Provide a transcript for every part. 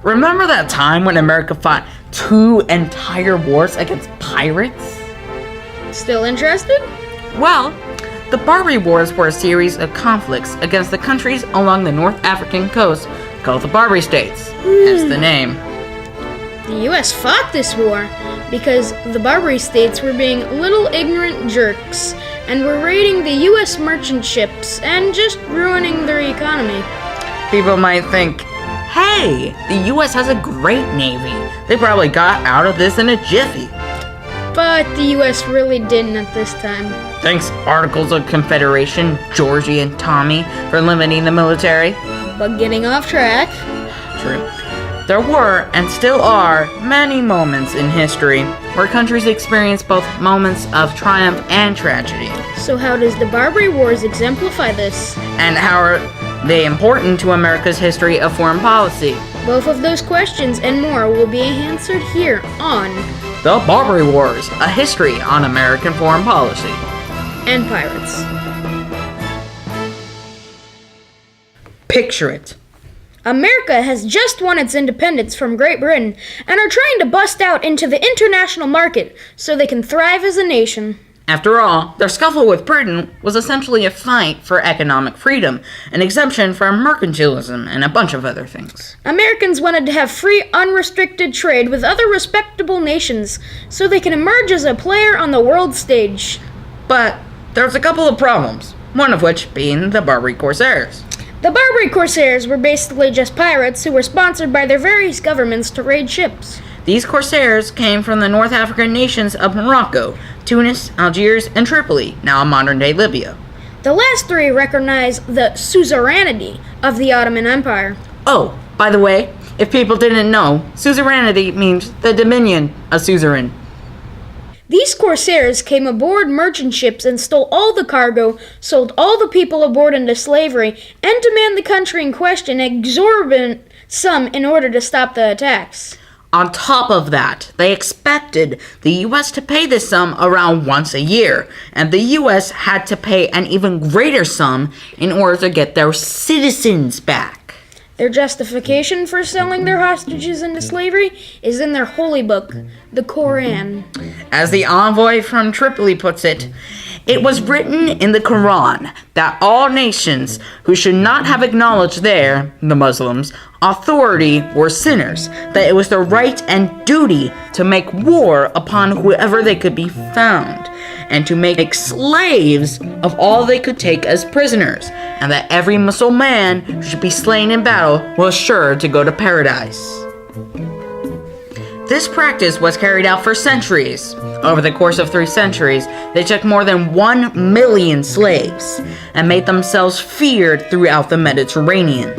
Remember that time when America fought 2 entire wars against pirates? Still interested? Well, the Barbary Wars were a series of conflicts against the countries along the North African coast called the Barbary States, hence the name. The US fought this war because the Barbary states were being little ignorant jerks and were raiding the US merchant ships and just ruining their economy. People might think, hey, the US has a great navy. They probably got out of this in a jiffy. But the US really didn't at this time. Thanks, Articles of Confederation, Georgie and Tommy, for limiting the military. But getting off track. True. There were, and still are, many moments in history where countries experience both moments of triumph and tragedy. So how does the Barbary Wars exemplify this? And how are they important to America's history of foreign policy? Both of those questions and more will be answered here on The Barbary Wars, a history on American foreign policy. And Pirates. Picture it. America has just won its independence from Great Britain and are trying to bust out into the international market so they can thrive as a nation. After all, their scuffle with Britain was essentially a fight for economic freedom, an exemption from mercantilism, and a bunch of other things. Americans wanted to have free, unrestricted trade with other respectable nations so they can emerge as a player on the world stage. But there's a couple of problems, one of which being the Barbary Corsairs. The Barbary Corsairs were basically just pirates who were sponsored by their various governments to raid ships. These Corsairs came from the North African nations of Morocco, Tunis, Algiers, and Tripoli, now modern-day Libya. The last three recognize the suzerainty of the Ottoman Empire. Oh, by the way, if people didn't know, suzerainty means the dominion of suzerain. These corsairs came aboard merchant ships and stole all the cargo, sold all the people aboard into slavery, and demanded the country in question an exorbitant sum in order to stop the attacks. On top of that, they expected the U.S. to pay this sum around once a year, and the U.S. had to pay an even greater sum in order to get their citizens back. Their justification for selling their hostages into slavery is in their holy book, the Koran. As the envoy from Tripoli puts it, it was written in the Quran that all nations who should not have acknowledged their, the Muslims, authority were sinners, that it was their right and duty to make war upon whoever they could be found, and to make slaves of all they could take as prisoners, and that every Muslim who should be slain in battle was sure to go to paradise. This practice was carried out for centuries. Over the course of 3 centuries, they took more than 1 million slaves and made themselves feared throughout the Mediterranean.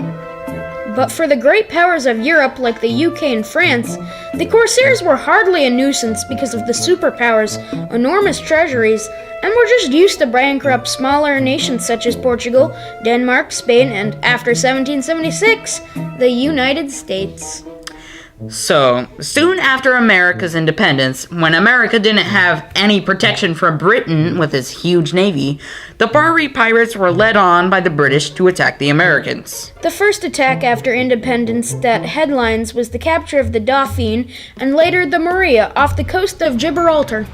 But for the great powers of Europe like the UK and France, the corsairs were hardly a nuisance because of the superpowers' enormous treasuries and were just used to bankrupt smaller nations such as Portugal, Denmark, Spain, and after 1776, the United States. So, soon after America's independence, when America didn't have any protection from Britain with its huge navy, the Barbary pirates were led on by the British to attack the Americans. The first attack after independence that headlines was the capture of the Dauphine and later the Maria off the coast of Gibraltar.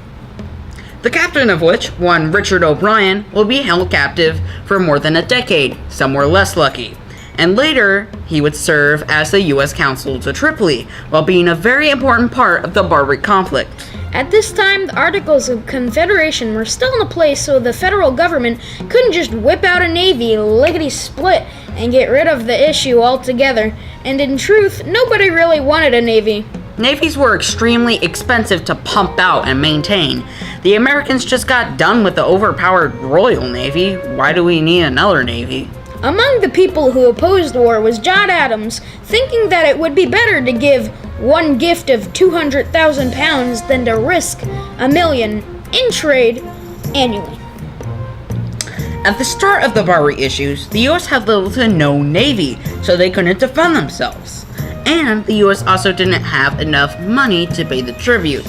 The captain of which, one Richard O'Brien, will be held captive for more than a decade, some were less lucky. And later, he would serve as the U.S. consul to Tripoli, while being a very important part of the Barbary conflict. At this time, the Articles of Confederation were still in place, so the federal government couldn't just whip out a navy lickety-split and get rid of the issue altogether. And in truth, nobody really wanted a navy. Navies were extremely expensive to pump out and maintain. The Americans just got done with the overpowered Royal Navy. Why do we need another navy? Among the people who opposed war was John Adams, thinking that it would be better to give one gift of 200,000 pounds than to risk $1 million in trade annually. At the start of the Barbary issues, the U.S. had little to no navy, so they couldn't defend themselves. And the U.S. also didn't have enough money to pay the tribute.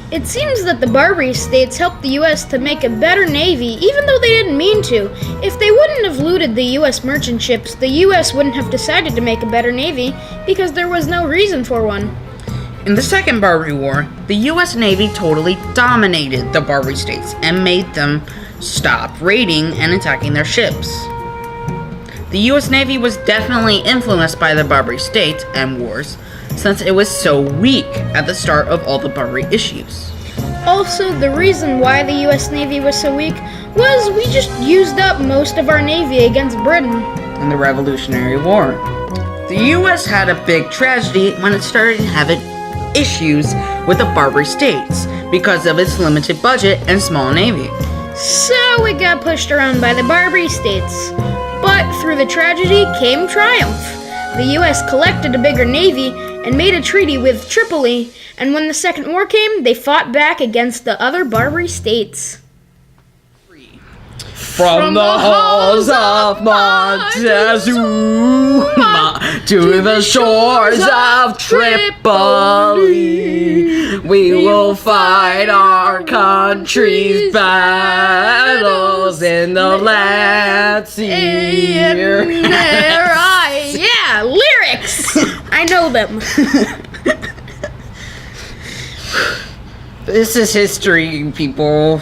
It seems that the Barbary states helped the US to make a better navy, even though they didn't mean to. If they wouldn't have looted the US merchant ships, the US wouldn't have decided to make a better navy because there was no reason for one. In the Second Barbary War, the US Navy totally dominated the Barbary states and made them stop raiding and attacking their ships. The US Navy was definitely influenced by the Barbary states and wars, since it was so weak at the start of all the Barbary issues. Also, the reason why the US Navy was so weak was we just used up most of our navy against Britain. In the Revolutionary War, the US had a big tragedy when it started having issues with the Barbary states because of its limited budget and small navy. So it got pushed around by the Barbary states. But through the tragedy came triumph. The US collected a bigger navy and made a treaty with Tripoli, and when the Second War came, they fought back against the other Barbary states. From the halls of Montezuma to the shores of Tripoli, we will fight our country's battles in the land, sea, Yeah, lyrics! I know them. This is history, people.